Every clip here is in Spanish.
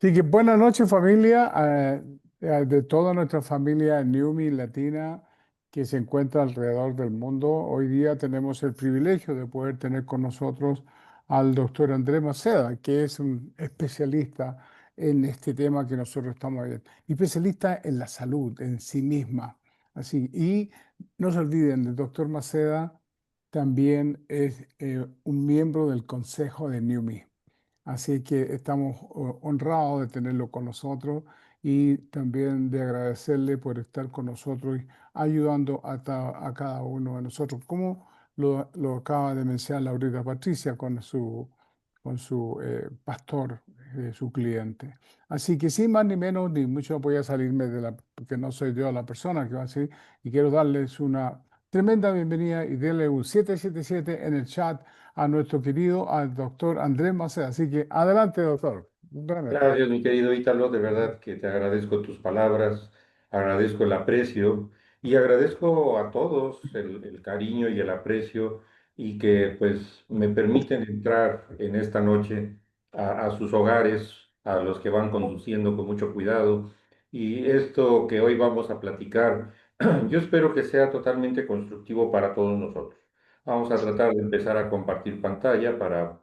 Así que buenas noches familia, de toda nuestra familia Newmi Latina que se encuentra alrededor del mundo. Hoy día tenemos el privilegio de poder tener con nosotros al doctor Andrés Maceda, que es un especialista en este tema que nosotros estamos viendo, especialista en la salud en sí misma. Así, y no se olviden, el doctor Maceda también es un miembro del consejo de Newmi. Así que estamos honrados de tenerlo con nosotros y también de agradecerle por estar con nosotros y ayudando a cada uno de nosotros, como lo acaba de mencionar Laurita Patricia con su pastor, su cliente. Así que sin más ni menos, ni mucho voy a salirme porque no soy yo la persona que va a decir, y quiero darles una tremenda bienvenida y denle un 777 en el chat a nuestro querido, al doctor Andrés Maceda. Así que adelante, doctor. Buenas. Gracias, mi querido Ítalo, de verdad que te agradezco tus palabras, agradezco el aprecio y agradezco a todos el cariño y el aprecio y que pues me permiten entrar en esta noche a sus hogares, a los que van conduciendo con mucho cuidado. Y esto que hoy vamos a platicar, yo espero que sea totalmente constructivo para todos nosotros. Vamos a tratar de empezar a compartir pantalla para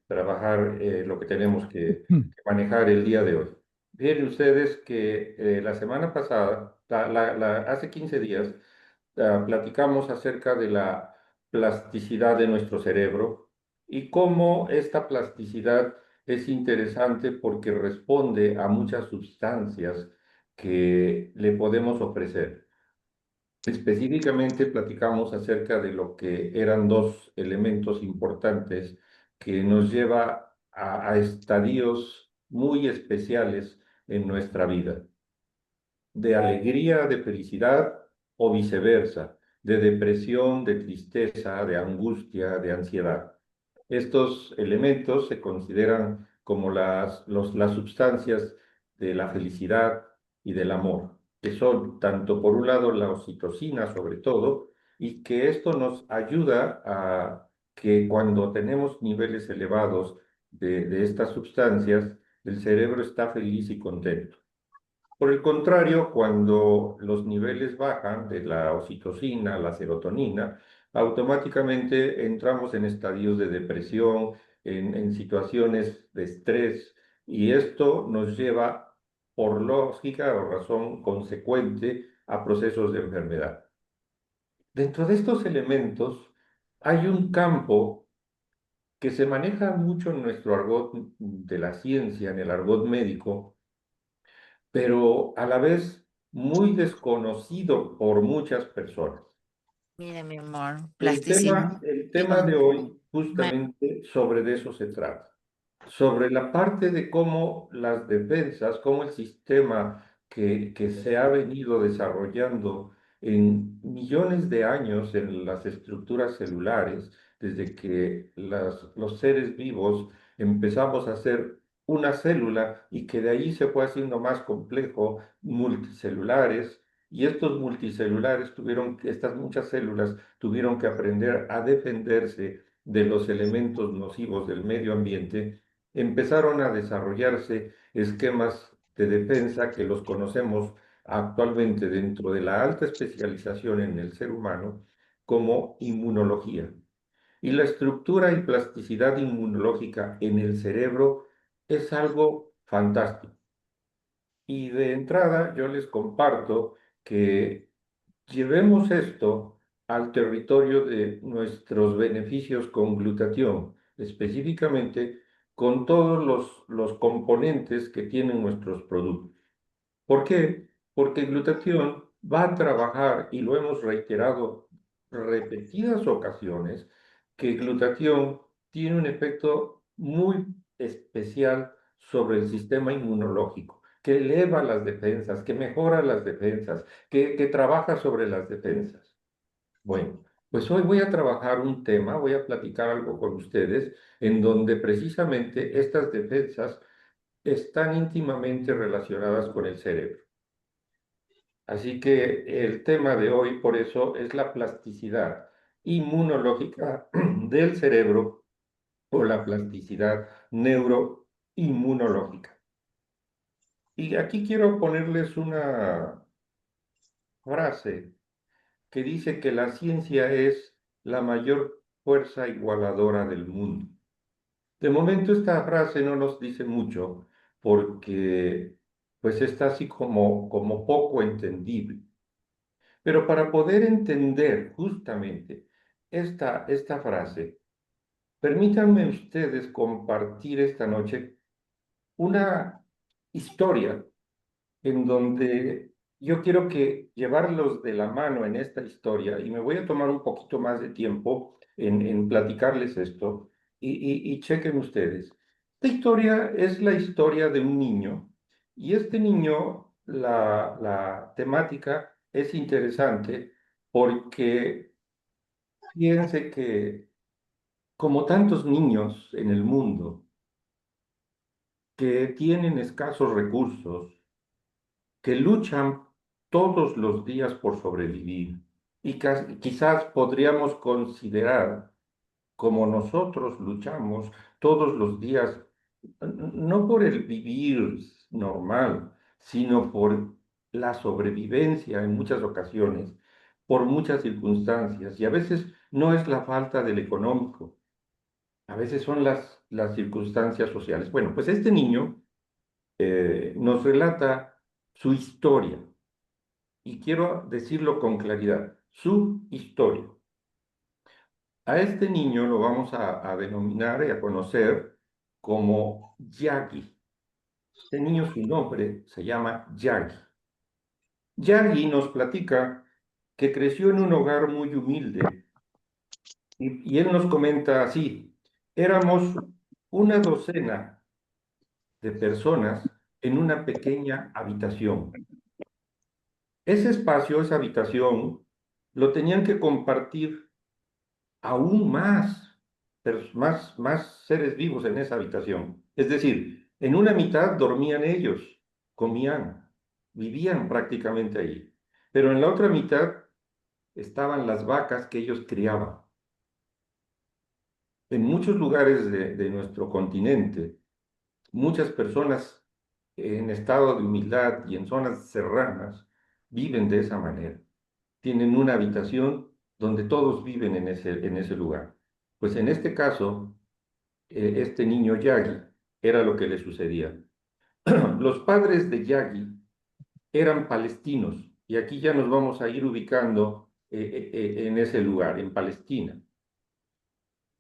trabajar lo que tenemos que manejar el día de hoy. Miren ustedes que la semana pasada, hace 15 días, platicamos acerca de la plasticidad de nuestro cerebro y cómo esta plasticidad es interesante porque responde a muchas sustancias que le podemos ofrecer. Específicamente platicamos acerca de lo que eran dos elementos importantes que nos lleva a estadios muy especiales en nuestra vida, de alegría, de felicidad o viceversa, de depresión, de tristeza, de angustia, de ansiedad. Estos elementos se consideran como las sustancias de la felicidad y del amor, que son tanto por un lado la oxitocina sobre todo, y que esto nos ayuda a que cuando tenemos niveles elevados de estas sustancias, el cerebro está feliz y contento. Por el contrario, cuando los niveles bajan de la oxitocina, la serotonina, automáticamente entramos en estadios de depresión, en situaciones de estrés, y esto nos lleva, por lógica o razón consecuente, a procesos de enfermedad. Dentro de estos elementos hay un campo que se maneja mucho en nuestro argot de la ciencia, en el argot médico, pero a la vez muy desconocido por muchas personas. Mire, mi amor, El plasticidad. tema de hoy justamente sobre de eso se trata, sobre la parte de cómo las defensas, cómo el sistema que se ha venido desarrollando en millones de años en las estructuras celulares, desde que los seres vivos empezamos a hacer una célula y que de ahí se fue haciendo más complejo, multicelulares, y estos multicelulares estas muchas células tuvieron que aprender a defenderse de los elementos nocivos del medio ambiente, empezaron a desarrollarse esquemas de defensa que los conocemos actualmente dentro de la alta especialización en el ser humano como inmunología. Y la estructura y plasticidad inmunológica en el cerebro es algo fantástico. Y de entrada yo les comparto que llevemos esto al territorio de nuestros beneficios con glutatión, específicamente con todos los componentes que tienen nuestros productos. ¿Por qué? Porque glutatión va a trabajar, y lo hemos reiterado repetidas ocasiones, que glutatión tiene un efecto muy especial sobre el sistema inmunológico, que eleva las defensas, que mejora las defensas, que trabaja sobre las defensas. Bueno, pues hoy voy a trabajar un tema, voy a platicar algo con ustedes en donde precisamente estas defensas están íntimamente relacionadas con el cerebro. Así que el tema de hoy, por eso, es la plasticidad inmunológica del cerebro o la plasticidad neuroinmunológica. inmunológica. Y aquí quiero ponerles una frase que dice que la ciencia es la mayor fuerza igualadora del mundo. De momento esta frase no nos dice mucho porque pues está así como poco entendible. Pero para poder entender justamente esta frase, permítanme ustedes compartir esta noche una historia en donde yo quiero que llevarlos de la mano en esta historia, y me voy a tomar un poquito más de tiempo en platicarles esto, y chequen ustedes. Esta historia es la historia de un niño, y este niño, la temática es interesante porque fíjense que como tantos niños en el mundo que tienen escasos recursos, que luchan todos los días por sobrevivir. Y quizás podríamos considerar como nosotros luchamos todos los días, no por el vivir normal, sino por la sobrevivencia en muchas ocasiones, por muchas circunstancias. Y a veces no es la falta del económico, a veces son las circunstancias sociales. Bueno, pues este niño nos relata su historia y quiero decirlo con claridad, su historia. A este niño lo vamos a denominar y a conocer como Yagi. Este niño, su nombre se llama Yagi. Yagi nos platica que creció en un hogar muy humilde y él nos comenta así, éramos una docena de personas en una pequeña habitación. Ese espacio, esa habitación, lo tenían que compartir aún más seres vivos en esa habitación. Es decir, en una mitad dormían ellos, comían, vivían prácticamente ahí. Pero en la otra mitad estaban las vacas que ellos criaban. En muchos lugares de nuestro continente, muchas personas en estado de humildad y en zonas serranas viven de esa manera. Tienen una habitación donde todos viven en ese lugar. Pues en este caso, este niño Yagi era lo que le sucedía. Los padres de Yagi eran palestinos y aquí ya nos vamos a ir ubicando en ese lugar, en Palestina.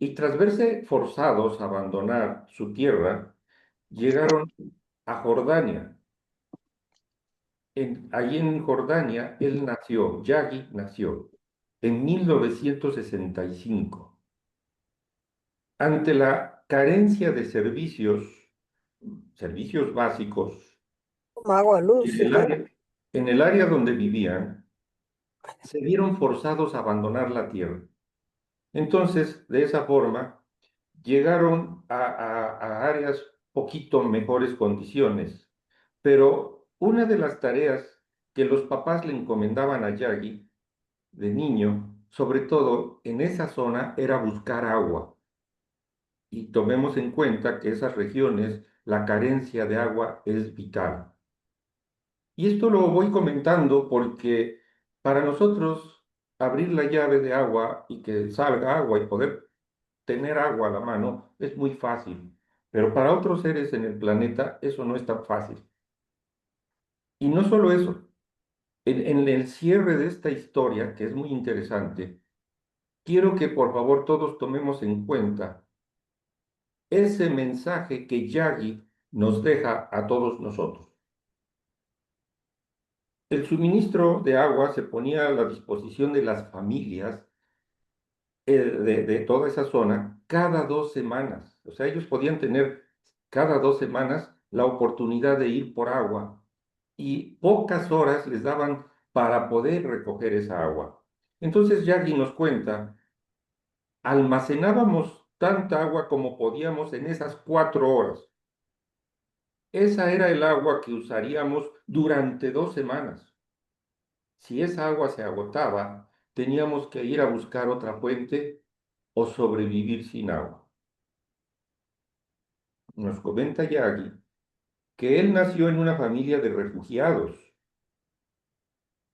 Y tras verse forzados a abandonar su tierra, llegaron a Jordania. Allí en Jordania él nació, Yagi nació en 1965. Ante la carencia de servicios básicos Agua, luz, en el área donde vivían, se vieron forzados a abandonar la tierra. Entonces, de esa forma, llegaron a áreas poquito mejores condiciones, pero una de las tareas que los papás le encomendaban a Yagi de niño, sobre todo en esa zona, era buscar agua. Y tomemos en cuenta que esas regiones, la carencia de agua es vital. Y esto lo voy comentando porque para nosotros abrir la llave de agua y que salga agua y poder tener agua a la mano es muy fácil, pero para otros seres en el planeta eso no es tan fácil. Y no solo eso, en el cierre de esta historia, que es muy interesante, quiero que por favor todos tomemos en cuenta ese mensaje que Yagi nos deja a todos nosotros. El suministro de agua se ponía a la disposición de las familias de toda esa zona cada 2 semanas. O sea, ellos podían tener cada 2 semanas la oportunidad de ir por agua y pocas horas les daban para poder recoger esa agua. Entonces Yagi nos cuenta, almacenábamos tanta agua como podíamos en esas 4 horas. Esa era el agua que usaríamos durante 2 semanas. Si esa agua se agotaba, teníamos que ir a buscar otra fuente o sobrevivir sin agua. nos comenta Yagi que él nació en una familia de refugiados.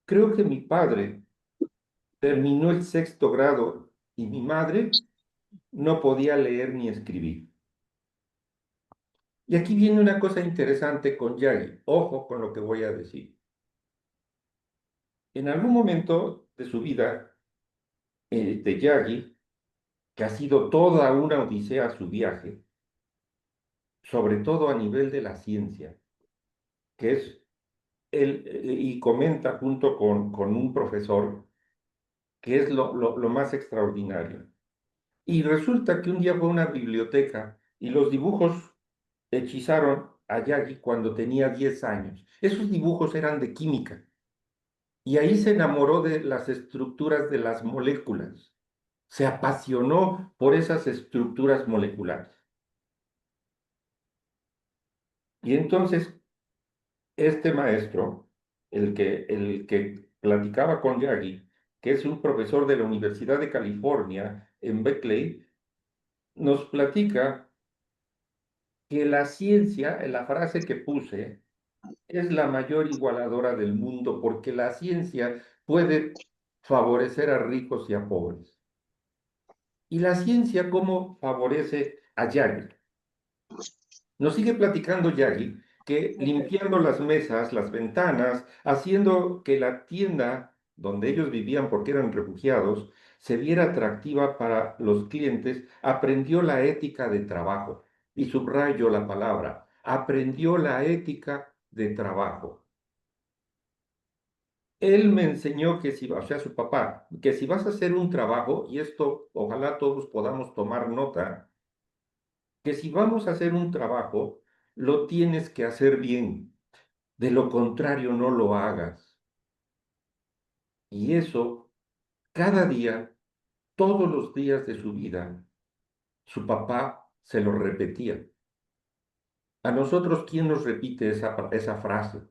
Creo que mi padre terminó el sexto grado y mi madre no podía leer ni escribir. Y aquí viene una cosa interesante con Yagi. Ojo con lo que voy a decir. En algún momento de su vida, de Yagi, que ha sido toda una odisea su viaje, sobre todo a nivel de la ciencia, que es él, y comenta junto con un profesor, que es lo más extraordinario. Y resulta que un día fue a una biblioteca y los dibujos hechizaron a Yagi cuando tenía 10 años. Esos dibujos eran de química y ahí se enamoró de las estructuras de las moléculas. Se apasionó por esas estructuras moleculares. Y entonces este maestro, el que platicaba con Yagi, que es un profesor de la Universidad de California en Berkeley, nos platica que la ciencia, en la frase que puse, es la mayor igualadora del mundo porque la ciencia puede favorecer a ricos y a pobres. ¿Y la ciencia cómo favorece a Yagi? Nos sigue platicando Yagi que limpiando las mesas, las ventanas, haciendo que la tienda donde ellos vivían porque eran refugiados se viera atractiva para los clientes, aprendió la ética de trabajo. Y subrayo la palabra, aprendió la ética de trabajo. Él me enseñó que si, o sea, su papá, que si vas a hacer un trabajo, y esto ojalá todos podamos tomar nota, que si vamos a hacer un trabajo, lo tienes que hacer bien. De lo contrario, no lo hagas. Y eso, cada día, todos los días de su vida, su papá se lo repetía. A nosotros, ¿quién nos repite esa frase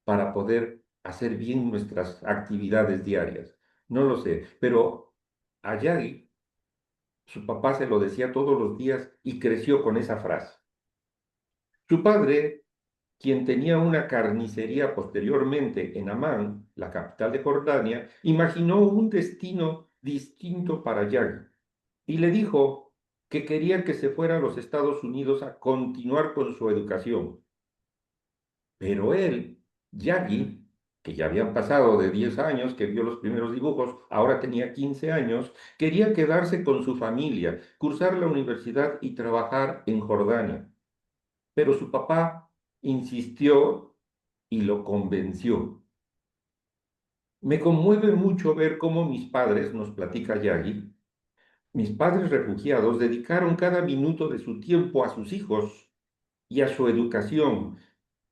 para poder hacer bien nuestras actividades diarias? No lo sé, pero a Yagi, su papá se lo decía todos los días y creció con esa frase. Su padre, quien tenía una carnicería posteriormente en Amán, la capital de Jordania, imaginó un destino distinto para Yagi y le dijo que quería que se fuera a los Estados Unidos a continuar con su educación. Pero él, Yagi, que ya habían pasado de 10 años, que vio los primeros dibujos, ahora tenía 15 años, quería quedarse con su familia, cursar la universidad y trabajar en Jordania. Pero su papá insistió y lo convenció. Me conmueve mucho ver cómo mis padres, nos platica Yagi, mis padres refugiados dedicaron cada minuto de su tiempo a sus hijos y a su educación,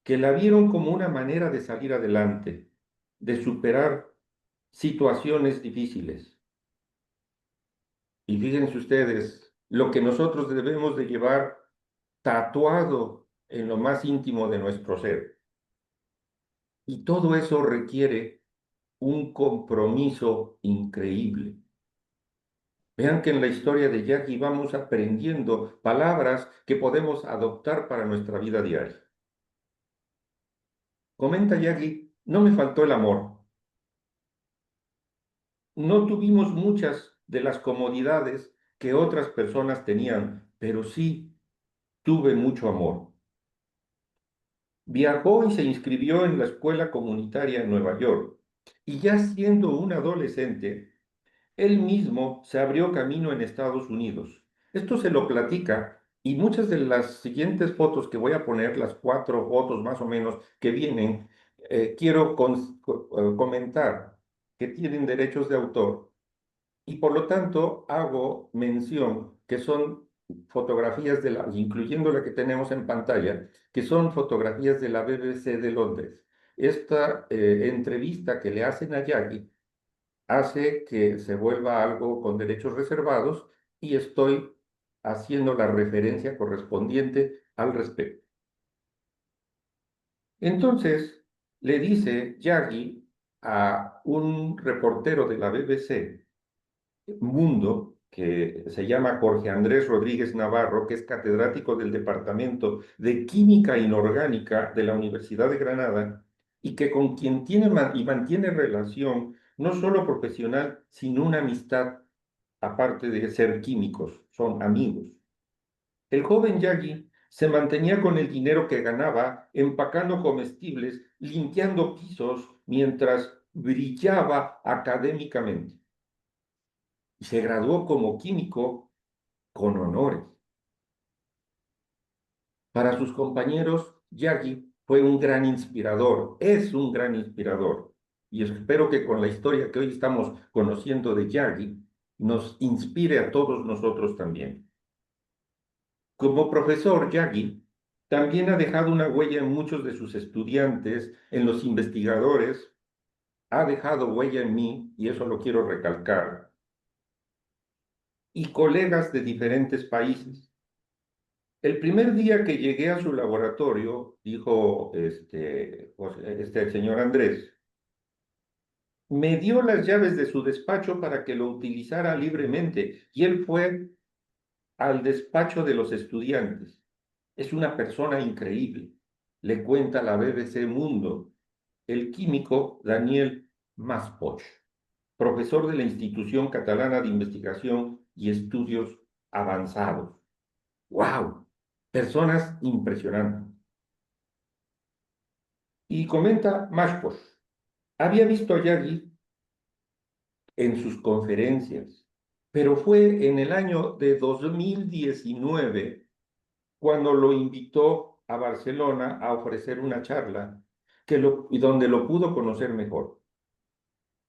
que la vieron como una manera de salir adelante, de superar situaciones difíciles. Y fíjense ustedes, lo que nosotros debemos de llevar tatuado en lo más íntimo de nuestro ser. Y todo eso requiere un compromiso increíble. Vean que en la historia de Jackie vamos aprendiendo palabras que podemos adoptar para nuestra vida diaria. Comenta Jackie, no me faltó el amor. No tuvimos muchas de las comodidades que otras personas tenían, pero sí tuve mucho amor. Viajó y se inscribió en la escuela comunitaria en Nueva York y ya siendo un adolescente, él mismo se abrió camino en Estados Unidos. Esto se lo platica y muchas de las siguientes fotos que voy a poner, las 4 fotos más o menos que vienen, quiero comentar que tienen derechos de autor y por lo tanto hago mención que son fotografías incluyendo la que tenemos en pantalla, que son fotografías de la BBC de Londres. Esta entrevista que le hacen a Jackie hace que se vuelva algo con derechos reservados y estoy haciendo la referencia correspondiente al respecto. Entonces, le dice Yagi a un reportero de la BBC Mundo que se llama Jorge Andrés Rodríguez Navarro, que es catedrático del Departamento de Química Inorgánica de la Universidad de Granada, y que con quien tiene y mantiene relación no solo profesional, sino una amistad, aparte de ser químicos, son amigos. El joven Yagi se mantenía con el dinero que ganaba empacando comestibles, limpiando pisos, mientras brillaba académicamente. Y se graduó como químico con honores. Para sus compañeros, Yagi fue un gran inspirador, es un gran inspirador. Y espero que con la historia que hoy estamos conociendo de Yagi, nos inspire a todos nosotros también. Como profesor, Yagi también ha dejado una huella en muchos de sus estudiantes, en los investigadores, ha dejado huella en mí, y eso lo quiero recalcar, y colegas de diferentes países. El primer día que llegué a su laboratorio, dijo el señor Andrés, me dio las llaves de su despacho para que lo utilizara libremente, y él fue al despacho de los estudiantes. Es una persona increíble, le cuenta la BBC Mundo el químico Daniel Maspoch, profesor de la Institución Catalana de Investigación y Estudios Avanzados. ¡Wow! Personas impresionantes. Y comenta Maspoch, había visto a Yagi en sus conferencias, pero fue en el año de 2019 cuando lo invitó a Barcelona a ofrecer una charla y donde lo pudo conocer mejor.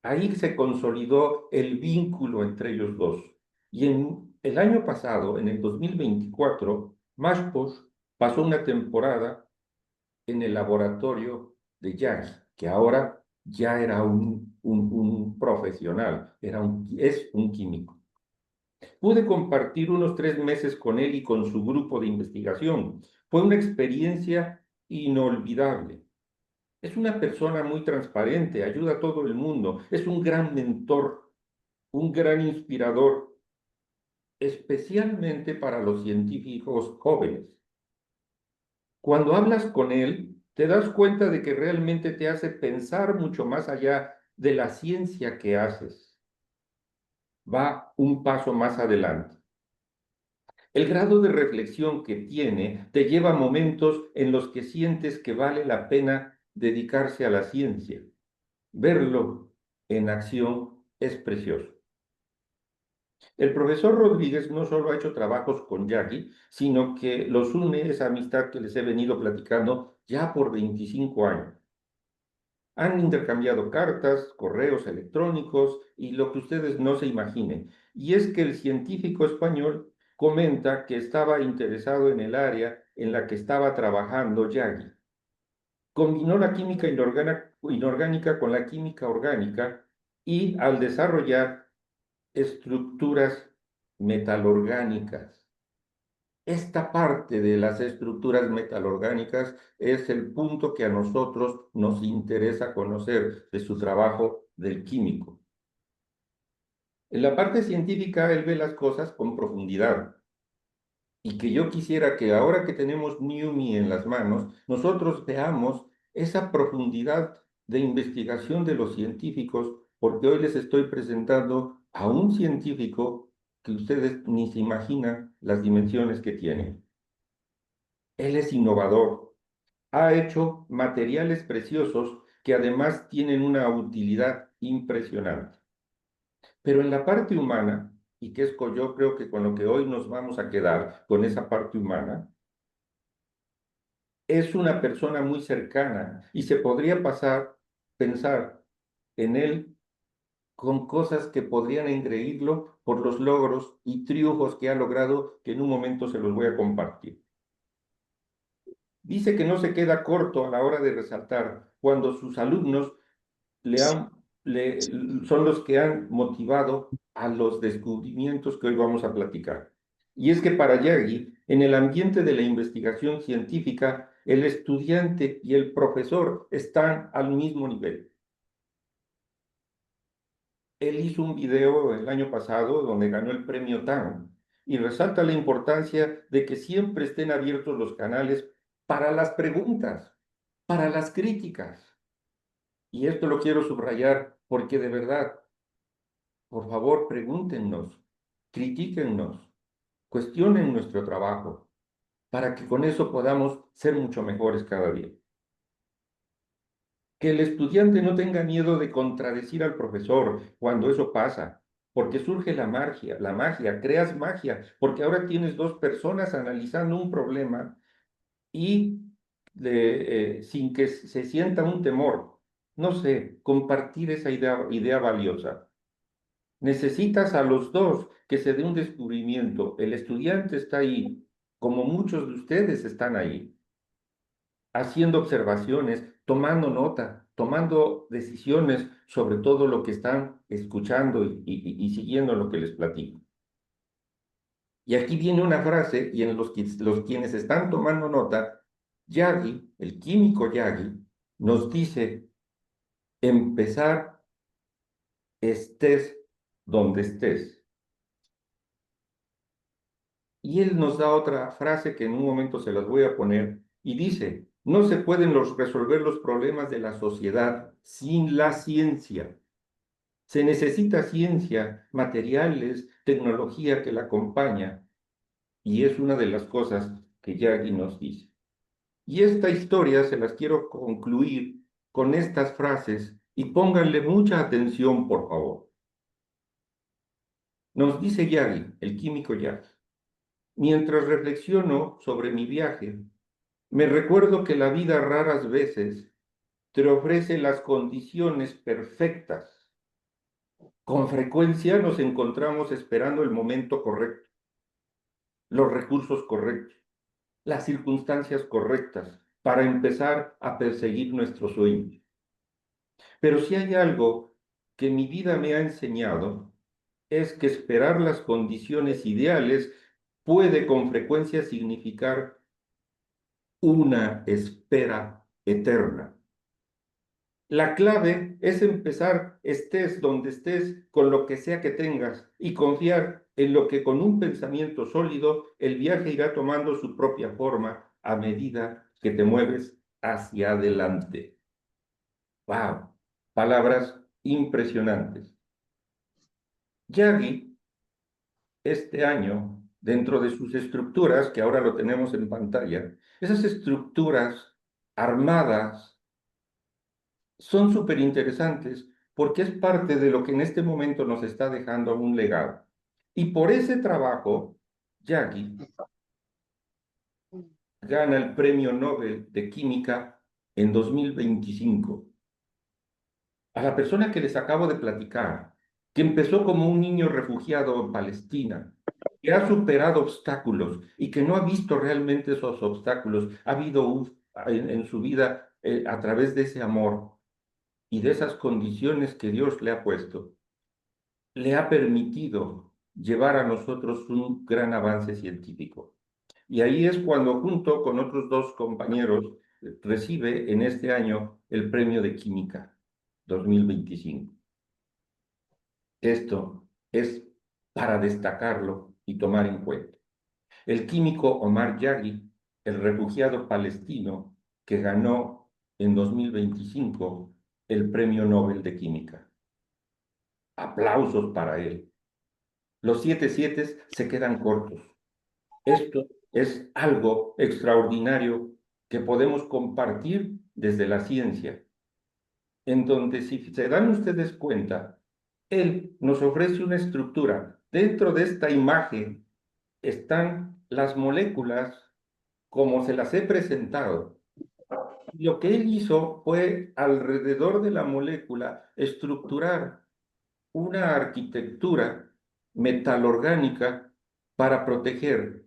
Ahí se consolidó el vínculo entre ellos dos. Y en el año pasado, en el 2024, Maspoch pasó una temporada en el laboratorio de Yagi, que ahora ya era un profesional, es un químico. Pude compartir unos 3 meses con él y con su grupo de investigación. Fue una experiencia inolvidable. Es una persona muy transparente, ayuda a todo el mundo, es un gran mentor, un gran inspirador, especialmente para los científicos jóvenes. Cuando hablas con él, te das cuenta de que realmente te hace pensar mucho más allá de la ciencia que haces. Va un paso más adelante. El grado de reflexión que tiene te lleva a momentos en los que sientes que vale la pena dedicarse a la ciencia. Verlo en acción es precioso. El profesor Rodríguez no solo ha hecho trabajos con Yagi, sino que los une esa amistad que les he venido platicando ya por 25 años. Han intercambiado cartas, correos electrónicos y lo que ustedes no se imaginen. Y es que el científico español comenta que estaba interesado en el área en la que estaba trabajando Yagi. Combinó la química inorgánica con la química orgánica y al desarrollar estructuras metalorgánicas. Esta parte de las estructuras metalorgánicas es el punto que a nosotros nos interesa conocer de su trabajo del químico. En la parte científica, él ve las cosas con profundidad. Y que yo quisiera que ahora que tenemos NEWMI en las manos, nosotros veamos esa profundidad de investigación de los científicos, porque hoy les estoy presentando a un científico que ustedes ni se imaginan las dimensiones que tiene. Él es innovador, ha hecho materiales preciosos que además tienen una utilidad impresionante. Pero en la parte humana, y que es yo creo que con lo que hoy nos vamos a quedar, con esa parte humana, es una persona muy cercana y se podría pensar en él con cosas que podrían engreírlo por los logros y triunfos que ha logrado, que en un momento se los voy a compartir. Dice que no se queda corto a la hora de resaltar cuando sus alumnos son los que han motivado a los descubrimientos que hoy vamos a platicar. Y es que para Yagi, en el ambiente de la investigación científica, el estudiante y el profesor están al mismo nivel. él hizo un video el año pasado donde ganó el premio TAN y resalta la importancia de que siempre estén abiertos los canales para las preguntas, para las críticas. Y esto lo quiero subrayar porque de verdad, por favor, pregúntennos, critíquennos, cuestionen nuestro trabajo, para que con eso podamos ser mucho mejores cada día. Que el estudiante no tenga miedo de contradecir al profesor cuando eso pasa, porque surge la magia, creas magia, porque ahora tienes dos personas analizando un problema y sin que se sienta un temor. No sé, compartir esa idea valiosa. Necesitas a los dos que se dé un descubrimiento. El estudiante está ahí, como muchos de ustedes están ahí, haciendo observaciones, tomando nota, tomando decisiones sobre todo lo que están escuchando y siguiendo lo que les platico. Y aquí viene una frase, y en los quienes están tomando nota, Yagi, el químico Yagi, nos dice, empezar estés donde estés. Y él nos da otra frase que en un momento se las voy a poner, y dice, no se pueden resolver los problemas de la sociedad sin la ciencia. Se necesita ciencia, materiales, tecnología que la acompaña, y es una de las cosas que Yagi nos dice. Y esta historia se las quiero concluir con estas frases y pónganle mucha atención, por favor. Nos dice Yagi, el químico Yagi, mientras reflexiono sobre mi viaje, me recuerdo que la vida raras veces te ofrece las condiciones perfectas. Con frecuencia nos encontramos esperando el momento correcto, los recursos correctos, las circunstancias correctas para empezar a perseguir nuestros sueños. Pero si hay algo que mi vida me ha enseñado, es que esperar las condiciones ideales puede con frecuencia significar una espera eterna. La clave es empezar, estés donde estés, con lo que sea que tengas, y confiar en lo que con un pensamiento sólido el viaje irá tomando su propia forma a medida que te mueves hacia adelante. ¡Wow! Palabras impresionantes. Yagi, este año, dentro de sus estructuras, que ahora lo tenemos en pantalla, esas estructuras armadas son súper interesantes porque es parte de lo que en este momento nos está dejando un legado. Y por ese trabajo, Yagi gana el Premio Nobel de Química en 2025. A la persona que les acabo de platicar, que empezó como un niño refugiado en Palestina, que ha superado obstáculos y que no ha visto realmente esos obstáculos, ha habido en su vida a través de ese amor y de esas condiciones que Dios le ha puesto, le ha permitido llevar a nosotros un gran avance científico. Y ahí es cuando, junto con otros dos compañeros, recibe en este año el Premio de Química 2025. Esto es para destacarlo y tomar en cuenta. El químico Omar Yaghi, el refugiado palestino que ganó en 2025 el Premio Nobel de Química. Aplausos para él. Los 7 se quedan cortos. Esto es algo extraordinario que podemos compartir desde la ciencia, en donde si se dan ustedes cuenta, él nos ofrece una estructura. Dentro de esta imagen están las moléculas como se las he presentado. Lo que él hizo fue alrededor de la molécula estructurar una arquitectura metalorgánica para proteger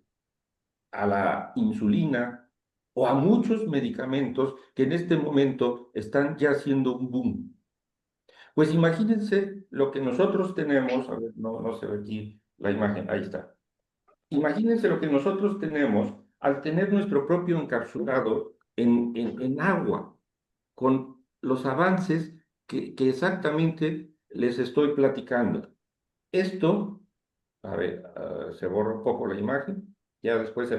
a la insulina o a muchos medicamentos que en este momento están ya haciendo un boom. Pues imagínense lo que nosotros tenemos, a ver, no se ve aquí la imagen, ahí está. Imagínense lo que nosotros tenemos al tener nuestro propio encapsulado en agua, con los avances que exactamente les estoy platicando. Esto, a ver, se borra un poco la imagen, ya después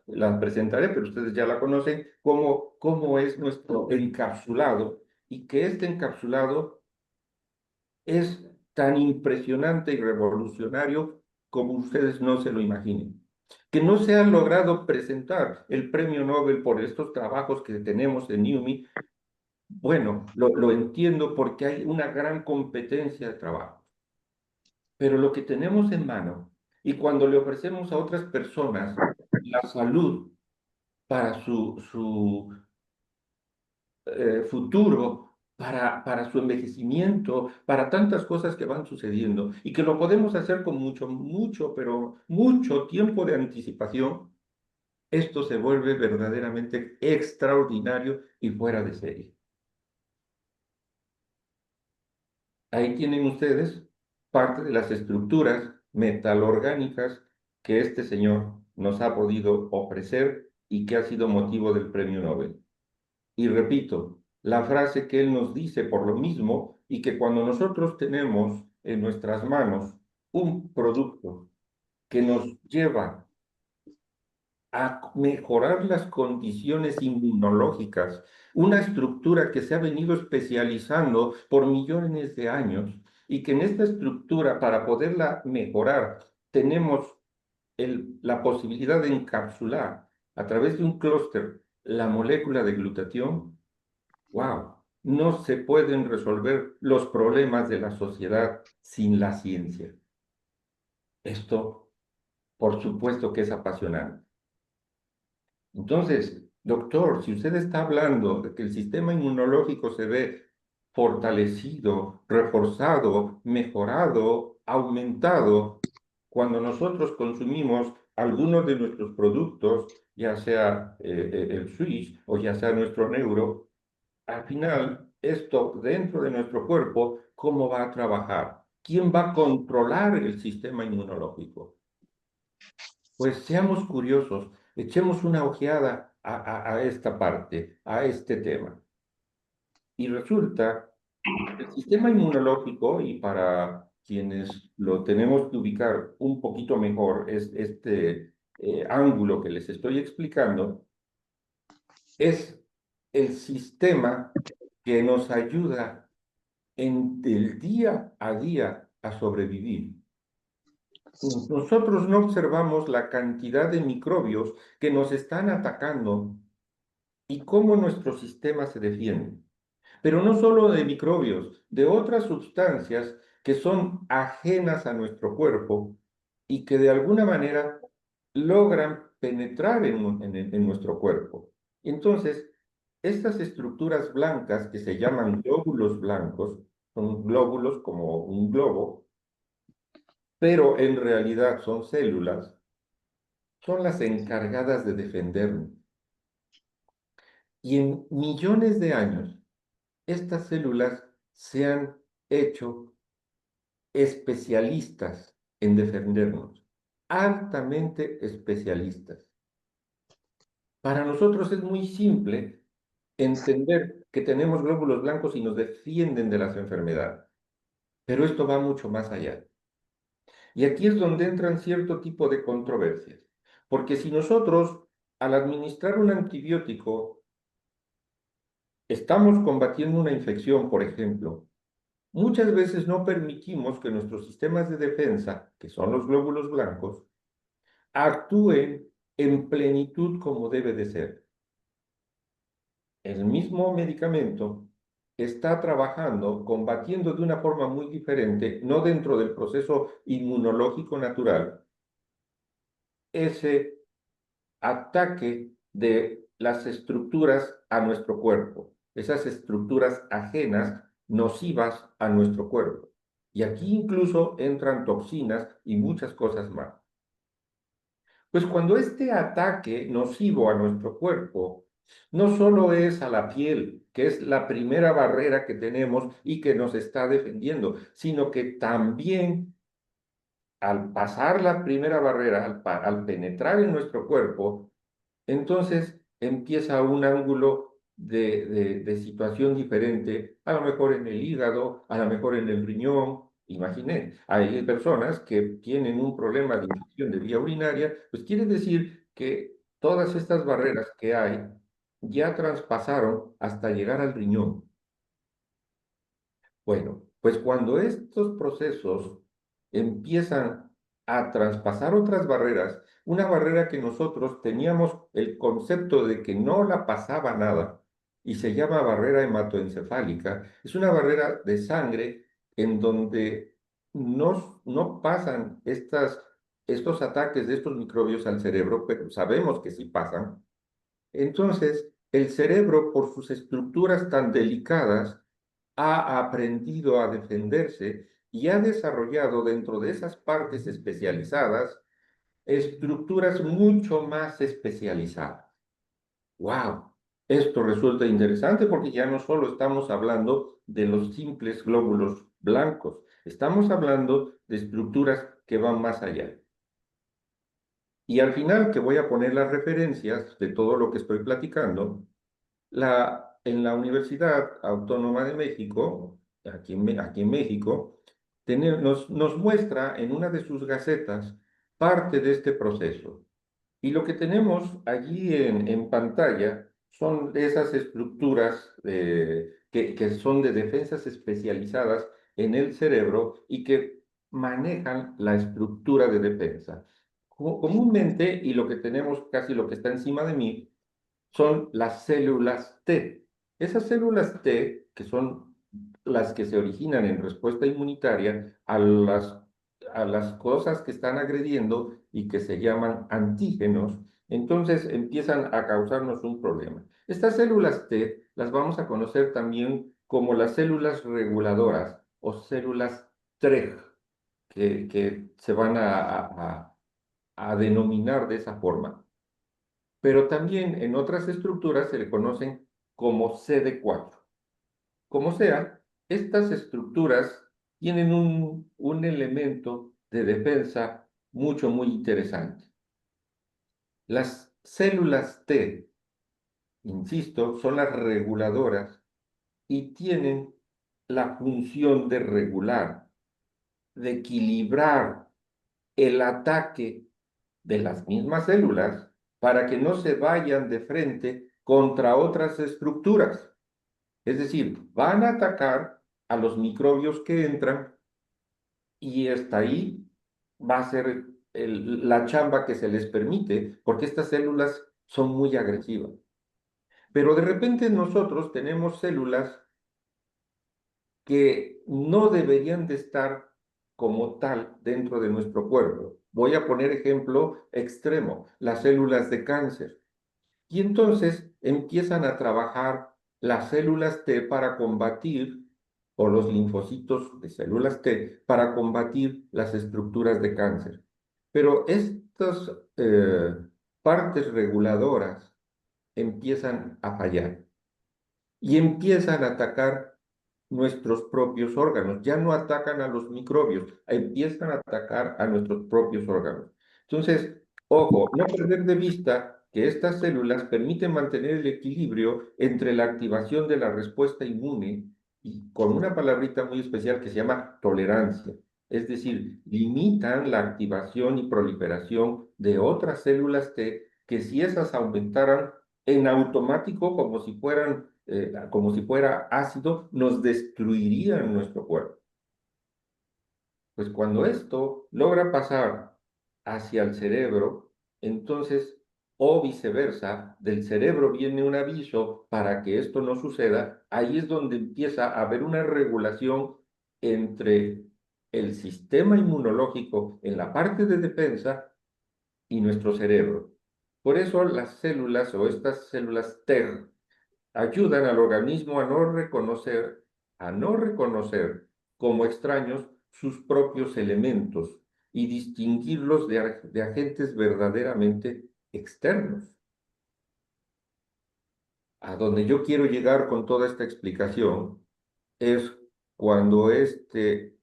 las presentaré, pero ustedes ya la conocen, cómo es nuestro encapsulado y que este encapsulado es tan impresionante y revolucionario como ustedes no se lo imaginen. Que no se ha logrado presentar el premio Nobel por estos trabajos que tenemos en NEWMI, bueno, lo entiendo porque hay una gran competencia de trabajo, pero lo que tenemos en mano y cuando le ofrecemos a otras personas la salud para su futuro, para su envejecimiento, para tantas cosas que van sucediendo y que lo podemos hacer con mucho, pero mucho tiempo de anticipación, esto se vuelve verdaderamente extraordinario y fuera de serie. Ahí tienen ustedes parte de las estructuras metalorgánicas que este señor nos ha podido ofrecer y que ha sido motivo del premio Nobel. Y repito, la frase que él nos dice por lo mismo y que cuando nosotros tenemos en nuestras manos un producto que nos lleva a mejorar las condiciones inmunológicas, una estructura que se ha venido especializando por millones de años y que en esta estructura, para poderla mejorar, tenemos la posibilidad de encapsular a través de un clúster la molécula de glutatión. ¡Wow! No se pueden resolver los problemas de la sociedad sin la ciencia. Esto, por supuesto que es apasionante. Entonces, doctor, si usted está hablando de que el sistema inmunológico se ve fortalecido, reforzado, mejorado, aumentado, cuando nosotros consumimos algunos de nuestros productos, ya sea el Switch o ya sea nuestro Neuro, al final, esto dentro de nuestro cuerpo, ¿cómo va a trabajar? ¿Quién va a controlar el sistema inmunológico? Pues seamos curiosos, echemos una ojeada a esta parte, a este tema. Y resulta que el sistema inmunológico, y para quienes lo tenemos que ubicar un poquito mejor, es este ángulo que les estoy explicando, es el sistema que nos ayuda en el día a día a sobrevivir. Nosotros no observamos la cantidad de microbios que nos están atacando y cómo nuestro sistema se defiende. Pero no solo de microbios, de otras sustancias que son ajenas a nuestro cuerpo y que de alguna manera logran penetrar en nuestro cuerpo. Entonces, estas estructuras blancas que se llaman glóbulos blancos, son glóbulos como un globo, pero en realidad son células, son las encargadas de defendernos. Y en millones de años, estas células se han hecho especialistas en defendernos, altamente especialistas. Para nosotros es muy simple entender que tenemos glóbulos blancos y nos defienden de las enfermedades, pero esto va mucho más allá. Y aquí es donde entran cierto tipo de controversias, porque si nosotros, al administrar un antibiótico, estamos combatiendo una infección, por ejemplo, muchas veces no permitimos que nuestros sistemas de defensa, que son los glóbulos blancos, actúen en plenitud como debe de ser. El mismo medicamento está trabajando, combatiendo de una forma muy diferente, no dentro del proceso inmunológico natural, ese ataque de las estructuras a nuestro cuerpo, esas estructuras ajenas, nocivas a nuestro cuerpo. Y aquí incluso entran toxinas y muchas cosas más. Pues cuando este ataque nocivo a nuestro cuerpo no solo es a la piel, que es la primera barrera que tenemos y que nos está defendiendo, sino que también al pasar la primera barrera, al penetrar en nuestro cuerpo, entonces empieza un ángulo de situación diferente, a lo mejor en el hígado, a lo mejor en el riñón. Imaginé, hay personas que tienen un problema de infección de vía urinaria, pues quiere decir que todas estas barreras que hay ya traspasaron hasta llegar al riñón. Bueno, pues cuando estos procesos empiezan a traspasar otras barreras, una barrera que nosotros teníamos el concepto de que no la pasaba nada y se llama barrera hematoencefálica, es una barrera de sangre en donde no pasan estos ataques de estos microbios al cerebro, pero sabemos que sí pasan. Entonces, el cerebro, por sus estructuras tan delicadas, ha aprendido a defenderse y ha desarrollado dentro de esas partes especializadas estructuras mucho más especializadas. ¡Wow! Esto resulta interesante porque ya no solo estamos hablando de los simples glóbulos blancos, estamos hablando de estructuras que van más allá. Y al final, que voy a poner las referencias de todo lo que estoy platicando, en la Universidad Autónoma de México, aquí en México, nos muestra en una de sus gacetas parte de este proceso. Y lo que tenemos allí en pantalla son de esas estructuras que son de defensas especializadas en el cerebro y que manejan la estructura de defensa. Comúnmente, y lo que tenemos casi lo que está encima de mí, son las células T. Esas células T, que son las que se originan en respuesta inmunitaria a las cosas que están agrediendo y que se llaman antígenos, entonces empiezan a causarnos un problema. Estas células T las vamos a conocer también como las células reguladoras o células TREG, que se van a denominar de esa forma, pero también en otras estructuras se le conocen como CD4. Como sea, estas estructuras tienen un elemento de defensa muy interesante. Las células T, insisto, son las reguladoras y tienen la función de regular, de equilibrar el ataque de las mismas células para que no se vayan de frente contra otras estructuras. Es decir, van a atacar a los microbios que entran y hasta ahí va a ser la chamba que se les permite, porque estas células son muy agresivas. Pero de repente nosotros tenemos células que no deberían de estar como tal dentro de nuestro cuerpo. Voy a poner ejemplo extremo, las células de cáncer. Y entonces empiezan a trabajar las células T para combatir, o los linfocitos de células T, para combatir las estructuras de cáncer. Pero estas partes reguladoras empiezan a fallar y empiezan a atacar nuestros propios órganos. Ya no atacan a los microbios, empiezan a atacar a nuestros propios órganos. Entonces, ojo, no perder de vista que estas células permiten mantener el equilibrio entre la activación de la respuesta inmune y con una palabrita muy especial que se llama tolerancia. Es decir, limitan la activación y proliferación de otras células T que si esas aumentaran en automático como si fuera ácido, nos destruirían nuestro cuerpo. Pues cuando esto logra pasar hacia el cerebro, entonces, o viceversa, del cerebro viene un aviso para que esto no suceda, ahí es donde empieza a haber una regulación entre el sistema inmunológico en la parte de defensa y nuestro cerebro. Por eso las células o estas células TER ayudan al organismo a no reconocer como extraños sus propios elementos y distinguirlos de agentes verdaderamente externos. A donde yo quiero llegar con toda esta explicación es cuando este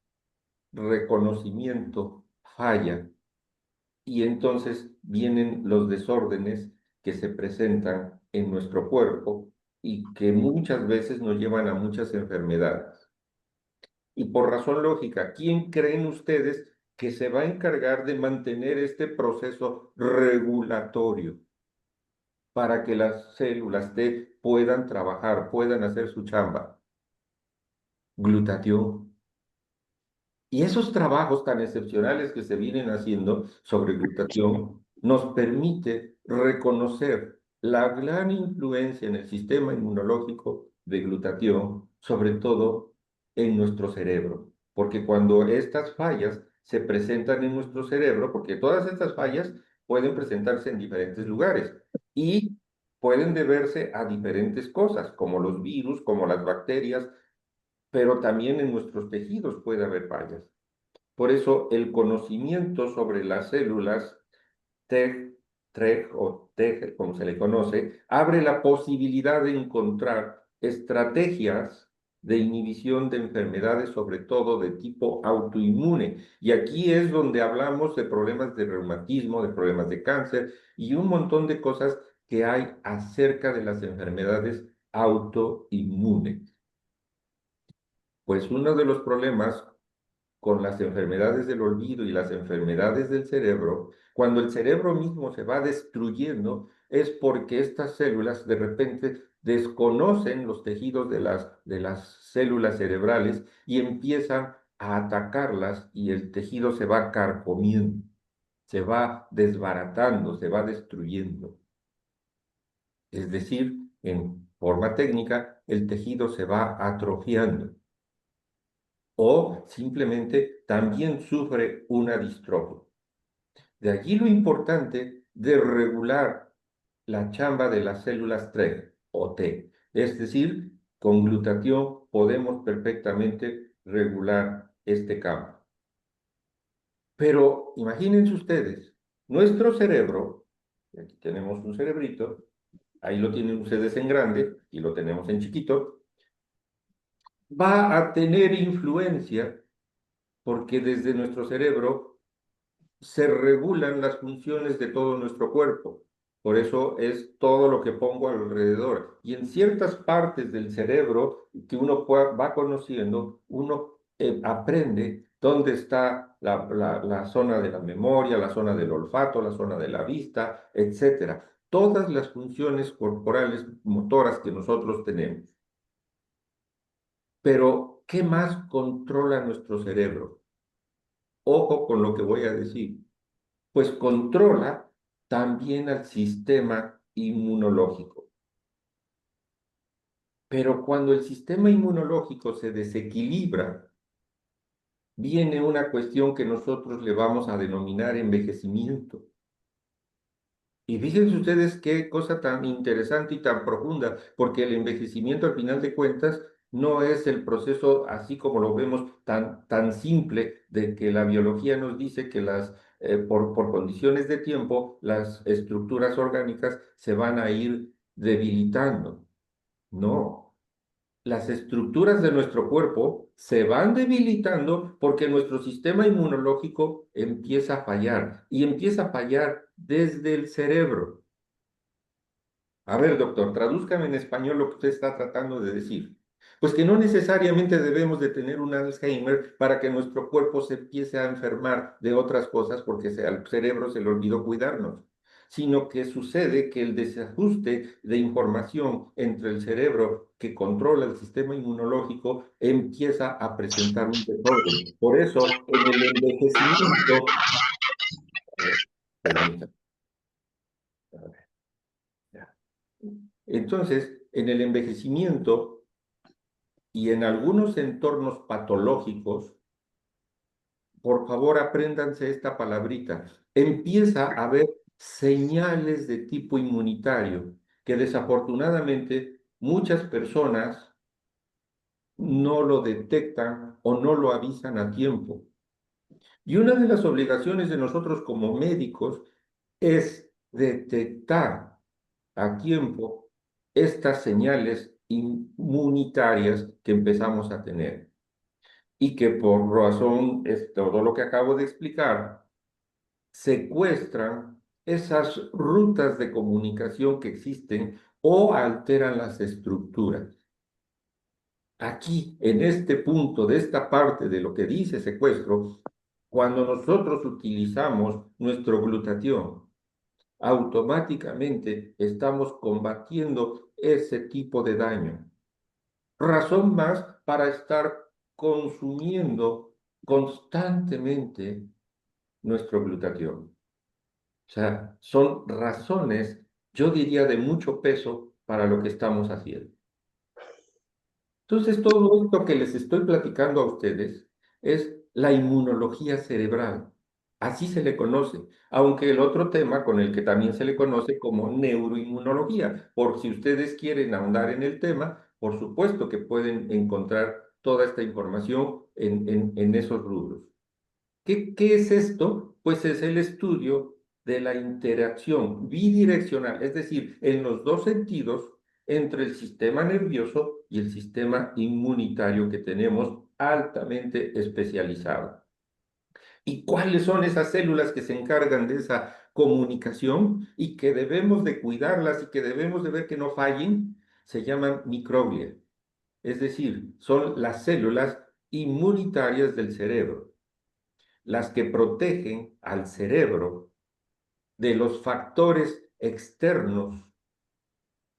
reconocimiento falla y entonces vienen los desórdenes que se presentan en nuestro cuerpo y que muchas veces nos llevan a muchas enfermedades. Y por razón lógica, ¿quién creen ustedes que se va a encargar de mantener este proceso regulatorio para que las células T puedan trabajar, puedan hacer su chamba? Glutatión. Y esos trabajos tan excepcionales que se vienen haciendo sobre glutatión nos permite reconocer la gran influencia en el sistema inmunológico de glutatión, sobre todo en nuestro cerebro. Porque cuando estas fallas se presentan en nuestro cerebro, porque todas estas fallas pueden presentarse en diferentes lugares y pueden deberse a diferentes cosas, como los virus, como las bacterias, pero también en nuestros tejidos puede haber fallas. Por eso el conocimiento sobre las células TEG, TREG o TEG, como se le conoce, abre la posibilidad de encontrar estrategias de inhibición de enfermedades, sobre todo de tipo autoinmune. Y aquí es donde hablamos de problemas de reumatismo, de problemas de cáncer y un montón de cosas que hay acerca de las enfermedades autoinmunes. Pues uno de los problemas con las enfermedades del olvido y las enfermedades del cerebro, cuando el cerebro mismo se va destruyendo, es porque estas células de repente desconocen los tejidos de las células cerebrales y empiezan a atacarlas y el tejido se va carcomiendo, se va desbaratando, se va destruyendo. Es decir, en forma técnica, el tejido se va atrofiando o simplemente también sufre una distrofia. De allí lo importante de regular la chamba de las células TREG o T. Es decir, con glutatión podemos perfectamente regular este campo. Pero imagínense ustedes, nuestro cerebro, y aquí tenemos un cerebrito, ahí lo tienen ustedes en grande y lo tenemos en chiquito, va a tener influencia porque desde nuestro cerebro se regulan las funciones de todo nuestro cuerpo. Por eso es todo lo que pongo alrededor. Y en ciertas partes del cerebro que uno va conociendo, uno aprende dónde está la zona de la memoria, la zona del olfato, la zona de la vista, etcétera. Todas las funciones corporales motoras que nosotros tenemos. Pero, ¿qué más controla nuestro cerebro? Ojo con lo que voy a decir. Pues controla también al sistema inmunológico. Pero cuando el sistema inmunológico se desequilibra, viene una cuestión que nosotros le vamos a denominar envejecimiento. Y fíjense ustedes qué cosa tan interesante y tan profunda, porque el envejecimiento al final de cuentas no es el proceso así como lo vemos tan simple de que la biología nos dice que por condiciones de tiempo las estructuras orgánicas se van a ir debilitando. No, las estructuras de nuestro cuerpo se van debilitando porque nuestro sistema inmunológico empieza a fallar y empieza a fallar desde el cerebro. A ver, doctor, tradúzcame en español lo que usted está tratando de decir. Pues que no necesariamente debemos de tener un Alzheimer para que nuestro cuerpo se empiece a enfermar de otras cosas porque al cerebro se le olvidó cuidarnos, sino que sucede que el desajuste de información entre el cerebro que controla el sistema inmunológico empieza a presentar un desorden. Por eso, en el envejecimiento, a ver, permítame, a ver, ya. Entonces, en el envejecimiento y en algunos entornos patológicos, por favor apréndanse esta palabrita, empieza a haber señales de tipo inmunitario que desafortunadamente muchas personas no lo detectan o no lo avisan a tiempo. Y una de las obligaciones de nosotros como médicos es detectar a tiempo estas señales inmunitarias que empezamos a tener y que por razón es todo lo que acabo de explicar, secuestran esas rutas de comunicación que existen o alteran las estructuras. Aquí, en este punto, de esta parte de lo que dice secuestro, cuando nosotros utilizamos nuestro glutatión, automáticamente estamos combatiendo ese tipo de daño. Razón más para estar consumiendo constantemente nuestro glutatión. O sea, son razones, yo diría, de mucho peso para lo que estamos haciendo. Entonces, todo esto que les estoy platicando a ustedes es la inmunología cerebral. Así se le conoce, aunque el otro tema con el que también se le conoce como neuroinmunología. Por si ustedes quieren ahondar en el tema, por supuesto que pueden encontrar toda esta información en esos rubros. ¿Qué es esto? Pues es el estudio de la interacción bidireccional, es decir, en los dos sentidos, entre el sistema nervioso y el sistema inmunitario que tenemos altamente especializado. ¿Y cuáles son esas células que se encargan de esa comunicación y que debemos de cuidarlas y que debemos de ver que no fallen? Se llaman microglia, es decir, son las células inmunitarias del cerebro, las que protegen al cerebro de los factores externos,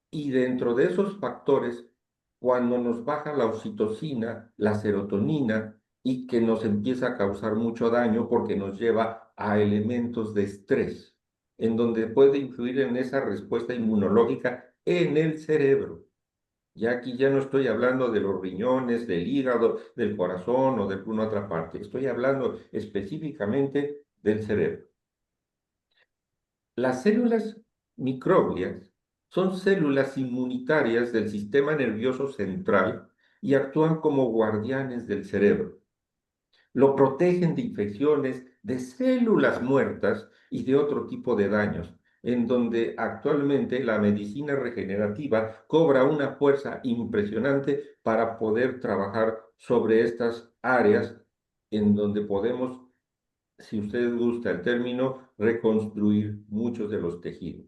y dentro de esos factores, cuando nos baja la oxitocina, la serotonina, y que nos empieza a causar mucho daño porque nos lleva a elementos de estrés, en donde puede influir en esa respuesta inmunológica en el cerebro. Ya aquí ya no estoy hablando de los riñones, del hígado, del corazón o de alguna otra parte. Estoy hablando específicamente del cerebro. Las células microglias son células inmunitarias del sistema nervioso central y actúan como guardianes del cerebro. Lo protegen de infecciones, de células muertas y de otro tipo de daños, en donde actualmente la medicina regenerativa cobra una fuerza impresionante para poder trabajar sobre estas áreas en donde podemos, si usted gusta el término, reconstruir muchos de los tejidos.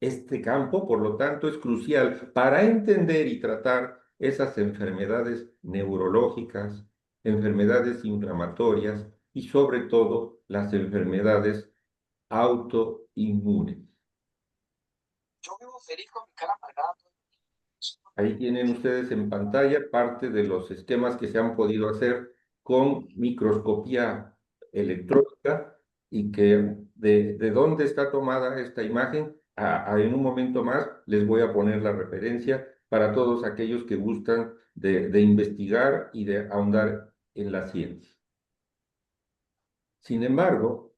Este campo, por lo tanto, es crucial para entender y tratar esas enfermedades neurológicas, enfermedades inflamatorias y sobre todo las enfermedades autoinmunes. Yo vivo feliz con mi cara amargada. Ahí tienen ustedes en pantalla parte de los esquemas que se han podido hacer con microscopía electrónica y que de dónde está tomada esta imagen. En un momento más les voy a poner la referencia para todos aquellos que gustan de investigar y de ahondar en la ciencia. Sin embargo,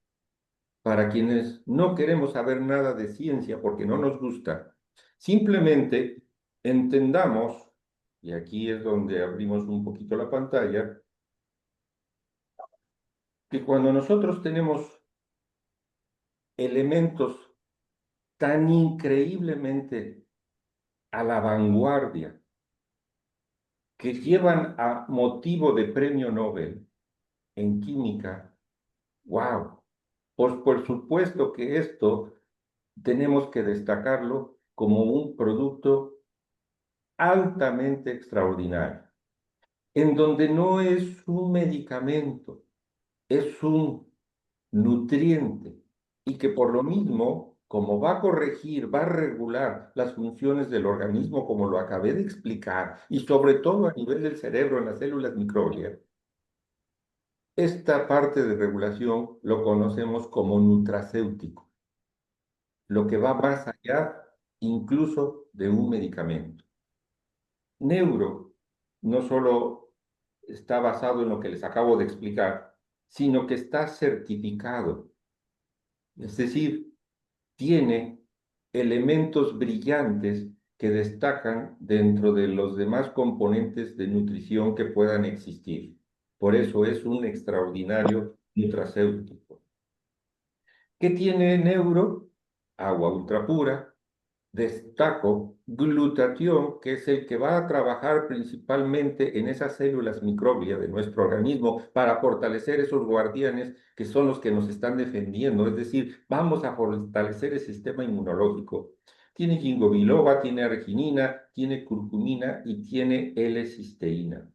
para quienes no queremos saber nada de ciencia porque no nos gusta, simplemente entendamos, y aquí es donde abrimos un poquito la pantalla, que cuando nosotros tenemos elementos tan increíblemente a la vanguardia, que llevan a motivo de premio Nobel en química, wow, pues por supuesto que esto tenemos que destacarlo como un producto altamente extraordinario, en donde no es un medicamento, es un nutriente, y que por lo mismo, como va a corregir, va a regular las funciones del organismo, como lo acabé de explicar, y sobre todo a nivel del cerebro, en las células microglias, esta parte de regulación lo conocemos como nutracéutico, lo que va más allá incluso de un medicamento. Neuro no solo está basado en lo que les acabo de explicar, sino que está certificado. Es decir, tiene elementos brillantes que destacan dentro de los demás componentes de nutrición que puedan existir. Por eso es un extraordinario nutracéutico. ¿Qué tiene Neuro? Agua ultrapura, destaco glutatión, que es el que va a trabajar principalmente en esas células microbias de nuestro organismo para fortalecer esos guardianes que son los que nos están defendiendo. Es decir, vamos a fortalecer el sistema inmunológico. Tiene ginkgo biloba, tiene arginina, tiene curcumina y tiene L-cisteína.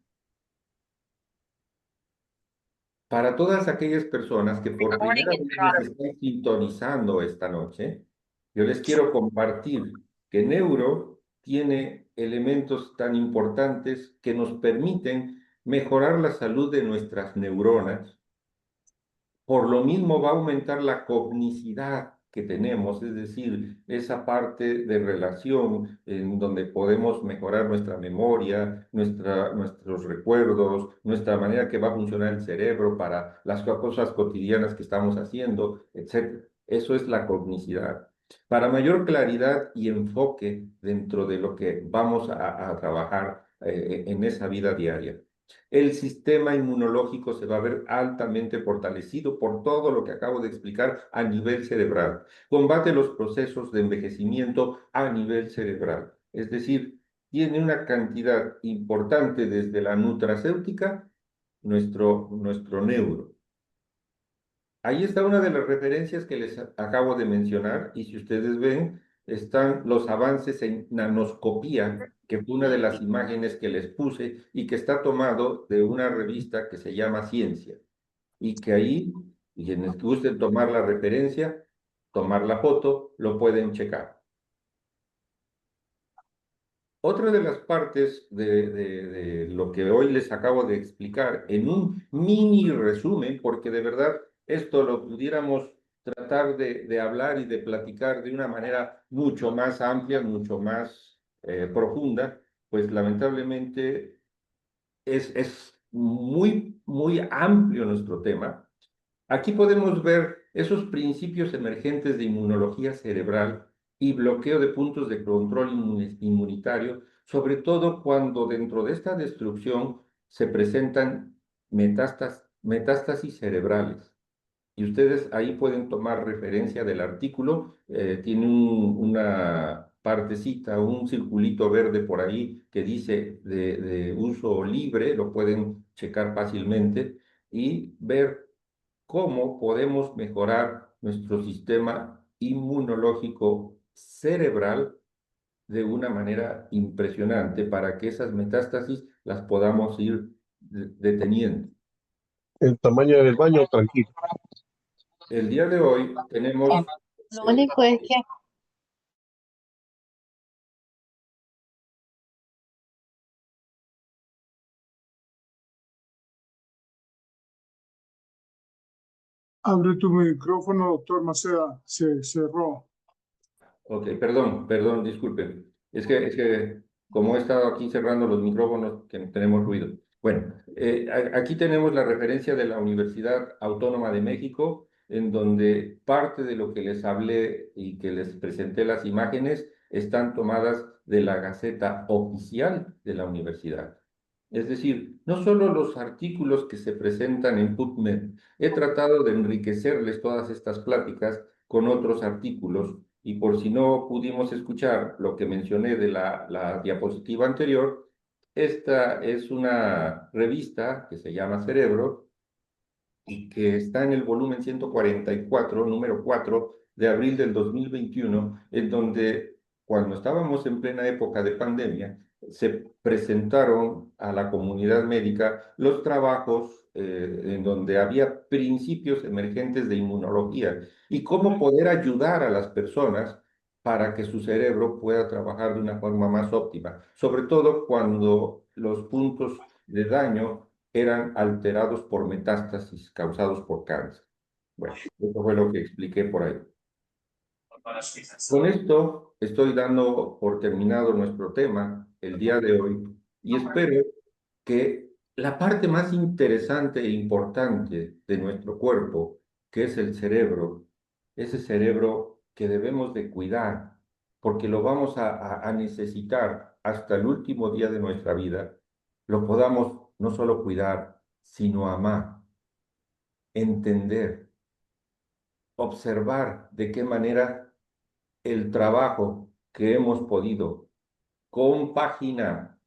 Para todas aquellas personas que por primera vez nos están sintonizando esta noche, yo les quiero compartir que Neuro tiene elementos tan importantes que nos permiten mejorar la salud de nuestras neuronas. Por lo mismo va a aumentar la cognicidad que tenemos, es decir, esa parte de relación en donde podemos mejorar nuestra memoria, nuestros recuerdos, nuestra manera que va a funcionar el cerebro para las cosas cotidianas que estamos haciendo, etc. Eso es la cognicidad. Para mayor claridad y enfoque dentro de lo que vamos a trabajar en esa vida diaria. El sistema inmunológico se va a ver altamente fortalecido por todo lo que acabo de explicar a nivel cerebral. Combate los procesos de envejecimiento a nivel cerebral. Es decir, tiene una cantidad importante desde la nutracéutica, nuestro neuro. Ahí está una de las referencias que les acabo de mencionar y si ustedes ven, están los avances en nanoscopía, que fue una de las imágenes que les puse y que está tomado de una revista que se llama Ciencia y que ahí, quienes gusten tomar la referencia, tomar la foto, lo pueden checar. Otra de las partes de lo que hoy les acabo de explicar en un mini resumen, porque de verdad esto lo pudiéramos tratar de hablar y de platicar de una manera mucho más amplia, mucho más profunda, pues lamentablemente es muy amplio nuestro tema. Aquí podemos ver esos principios emergentes de inmunología cerebral y bloqueo de puntos de control inmunitario, sobre todo cuando dentro de esta destrucción se presentan metástasis cerebrales. Y ustedes ahí pueden tomar referencia del artículo, tiene una partecita, un circulito verde por ahí que dice de uso libre, lo pueden checar fácilmente y ver cómo podemos mejorar nuestro sistema inmunológico cerebral de una manera impresionante para que esas metástasis las podamos ir deteniendo. El tamaño del baño, tranquilo. El día de hoy tenemos Lo único es que Abre tu micrófono, doctor Maceda. Se cerró. Ok, perdón, disculpen. Es que como he estado aquí cerrando los micrófonos, que tenemos ruido. Bueno, aquí tenemos la referencia de la Universidad Autónoma de México, en donde parte de lo que les hablé y que les presenté las imágenes están tomadas de la Gaceta Oficial de la universidad. Es decir, no solo los artículos que se presentan en PubMed, he tratado de enriquecerles todas estas pláticas con otros artículos y por si no pudimos escuchar lo que mencioné de la diapositiva anterior, esta es una revista que se llama Cerebro y que está en el volumen 144, número 4 de abril del 2021, en donde cuando estábamos en plena época de pandemia, se presentaron a la comunidad médica los trabajos en donde había principios emergentes de inmunología y cómo poder ayudar a las personas para que su cerebro pueda trabajar de una forma más óptima, sobre todo cuando los puntos de daño eran alterados por metástasis causados por cáncer. Bueno, eso fue lo que expliqué por ahí. Con esto estoy dando por terminado nuestro tema el día de hoy y espero que la parte más interesante e importante de nuestro cuerpo, que es el cerebro, ese cerebro que debemos de cuidar, porque lo vamos a necesitar hasta el último día de nuestra vida, lo podamos no solo cuidar, sino amar, entender, observar de qué manera el trabajo que hemos podido compaginar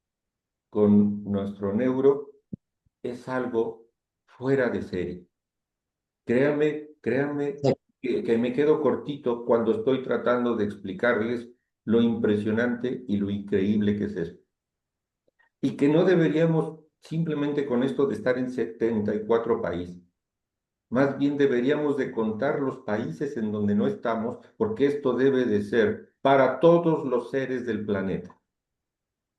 con nuestro neuro es algo fuera de serie. Créanme que me quedo cortito cuando estoy tratando de explicarles lo impresionante y lo increíble que es esto. Y que no deberíamos simplemente con esto de estar en 74 países. Más bien deberíamos de contar los países en donde no estamos, porque esto debe de ser para todos los seres del planeta.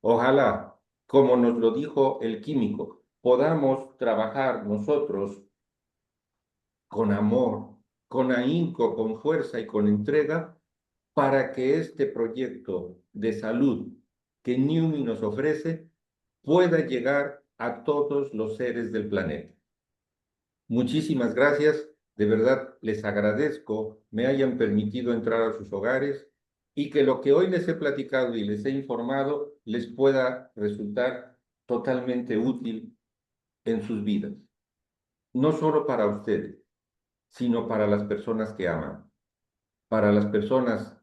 Ojalá, como nos lo dijo el químico, podamos trabajar nosotros con amor, con ahínco, con fuerza y con entrega para que este proyecto de salud que NUMMI nos ofrece pueda llegar a todos los seres del planeta. Muchísimas gracias, de verdad les agradezco me hayan permitido entrar a sus hogares y que lo que hoy les he platicado y les he informado les pueda resultar totalmente útil en sus vidas. No solo para ustedes, sino para las personas que aman, para las personas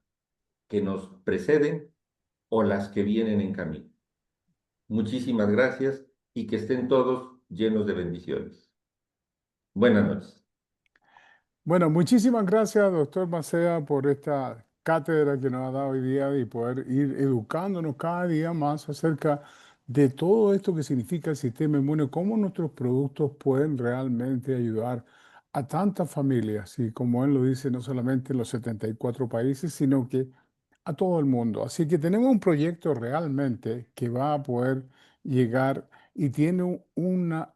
que nos preceden o las que vienen en camino. Muchísimas gracias y que estén todos llenos de bendiciones. Buenas noches. Bueno, muchísimas gracias, doctor Macea, por esta cátedra que nos ha dado hoy día y poder ir educándonos cada día más acerca de todo esto que significa el sistema inmune, cómo nuestros productos pueden realmente ayudar a tantas familias y como él lo dice, no solamente en los 74 países, sino que a todo el mundo. Así que tenemos un proyecto realmente que va a poder llegar y tiene una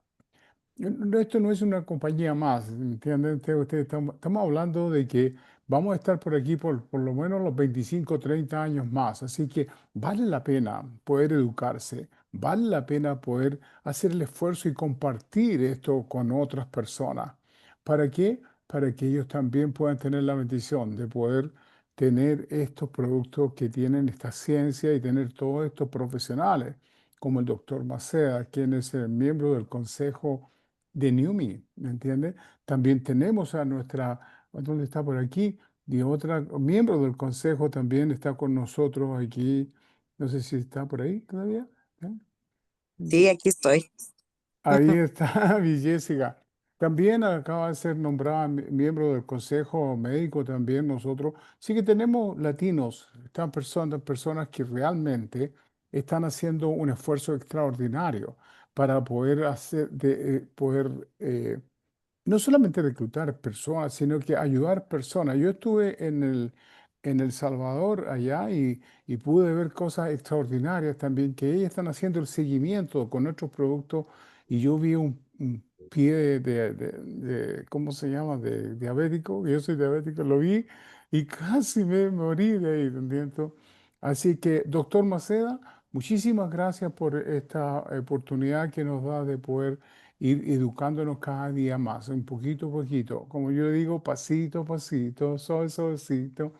esto no es una compañía más, ¿entienden? Estamos hablando de que vamos a estar por aquí por lo menos los 25, 30 años más, así que vale la pena poder educarse, vale la pena poder hacer el esfuerzo y compartir esto con otras personas. ¿Para qué? Para que ellos también puedan tener la bendición de poder tener estos productos que tienen esta ciencia y tener todos estos profesionales, como el doctor Macea, quien es el miembro del consejo de NUMMI, ¿me entiende? También tenemos a nuestra, ¿dónde está por aquí? Y otra miembro del consejo también está con nosotros aquí. No sé si está por ahí todavía. ¿eh? Sí, aquí estoy. Ahí está mi Jessica. También acaba de ser nombrada miembro del consejo médico también nosotros. Sí que tenemos latinos, están personas que realmente están haciendo un esfuerzo extraordinario para poder no solamente reclutar personas, sino que ayudar personas. Yo estuve en El Salvador allá y pude ver cosas extraordinarias también, que ellos están haciendo el seguimiento con nuestros productos y yo vi un pie ¿cómo se llama? De diabético, yo soy diabético, lo vi y casi me morí de ahí, ¿entiendes? Así que, doctor Maceda, muchísimas gracias por esta oportunidad que nos da de poder ir educándonos cada día más, un poquito a poquito, como yo digo, pasito a pasito, suavecito,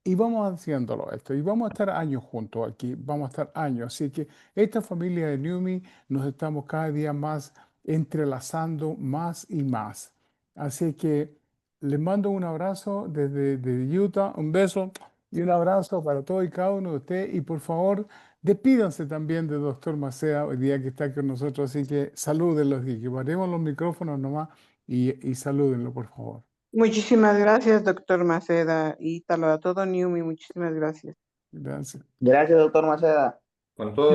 y vamos haciéndolo esto, y vamos a estar años juntos aquí, vamos a estar años, así que esta familia de NUMMI nos estamos cada día más entrelazando más y más, así que les mando un abrazo desde Utah, un beso y un abrazo para todos y cada uno de ustedes, y por favor, despídanse también del doctor Macea hoy día que está con nosotros, así que salúdenlo y que paremos los micrófonos nomás y salúdenlo, por favor. Muchísimas gracias, doctor Maceda, y a todo NUMMI, muchísimas gracias. Gracias. Gracias, doctor Maceda. Con todo